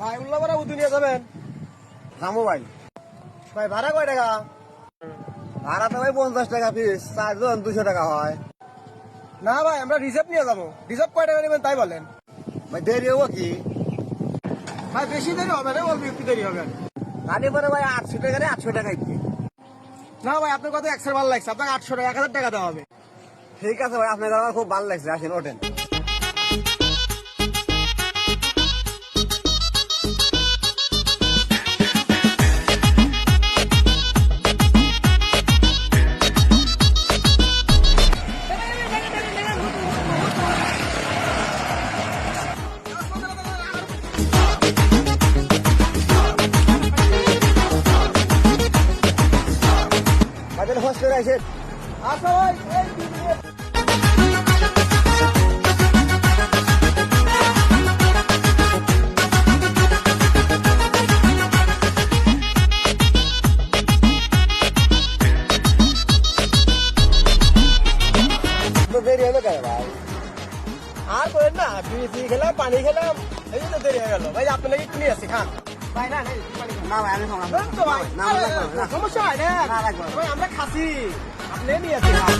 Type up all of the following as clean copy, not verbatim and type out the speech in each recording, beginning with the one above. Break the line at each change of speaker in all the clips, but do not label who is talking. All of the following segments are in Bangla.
ভাই উল্লাপাড়া উদুনিয়া যাবেন?
যাবো ভাই।
ভাই ভাড়া কয় টাকা?
ভাড়া তো ভাই 50 টাকা পিস, 4 জন 200 টাকা হয়।
না ভাই আমরা রিজার্ভ নিয়ে যাবো। রিজার্ভ কয় টাকা নেবেন তাই বলেন।
ভাই দেরি হবো কি?
ভাই বেশি দেরি হবে না, অল্প একটু দেরি হবে।
গাড়ি পরে ভাই 800 টাকা রে, 800 টাকা কি?
না ভাই আপনার কথা একশো ভালো লাগছে, আপনাকে 800 টাকা 1000 টাকা দেওয়া হবে।
ঠিক আছে ভাই, আপনার আমার খুব ভালো লাগছে, আসেন ওঠেন। ভাই হোস্ট করে আসেন।
আচ্ছা ভাই এই দুই মিনিট।
তো দেরি হবে কেন ভাই?
আর করেন না, বিড়ি খেলাম পানি খেলাম, এই তো দেরি হয়ে গেল। ভাই আপনার একটু নিয়ে আসি, খান। ভাই না নাই পানি খান।
না ভাই আমি খাবো না।
দেন তো ভাই।
না আমার লাগবে না।
সমস্যা হয় না।
না, লাগবে না।
ভাই আমরা খাসি, আপনি নিয়ে আসি, খান।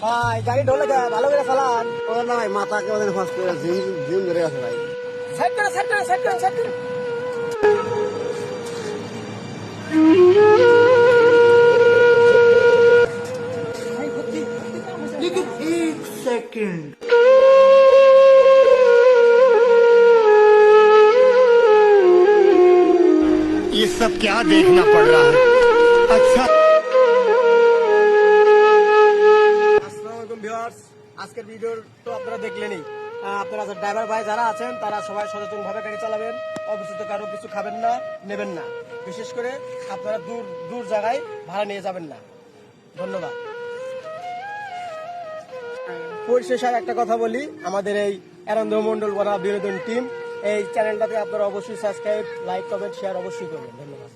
ভাই গাড়ি ঢোলে ভালো করে চালান।
ওদের না ভাই মাথাকে ওদের হোস্ট করে জিম ধরে গেছে ভাই।
সাইড করে সাইড করে সাইড করে সাইড করে।
ये सब क्या देखना पड़ रहा है? अच्छा
আসসালামু আলাইকুম ভিউয়ার্স, আজকের ভিডিও তো আপনারা দেখলেনই। আপনারা ড্রাইভার ভাই যারা আছেন তারা সবাই সচেতন ভাবে গাড়ি চালাবেন, অবশ্যই কারো কিছু খাবেন না, নেবেন না। বিশেষ করে আপনারা দূর দূর জায়গায় ভাড়া নিয়ে যাবেন না। ধন্যবাদ। পরিশেষে আর একটা কথা বলি, আমাদের এই আনন্দ মন্ডল বনা বিনোদন টিম এই চ্যানেলটাতে আপনারা অবশ্যই সাবস্ক্রাইব, লাইক, কমেন্ট, শেয়ার অবশ্যই করবেন। ধন্যবাদ।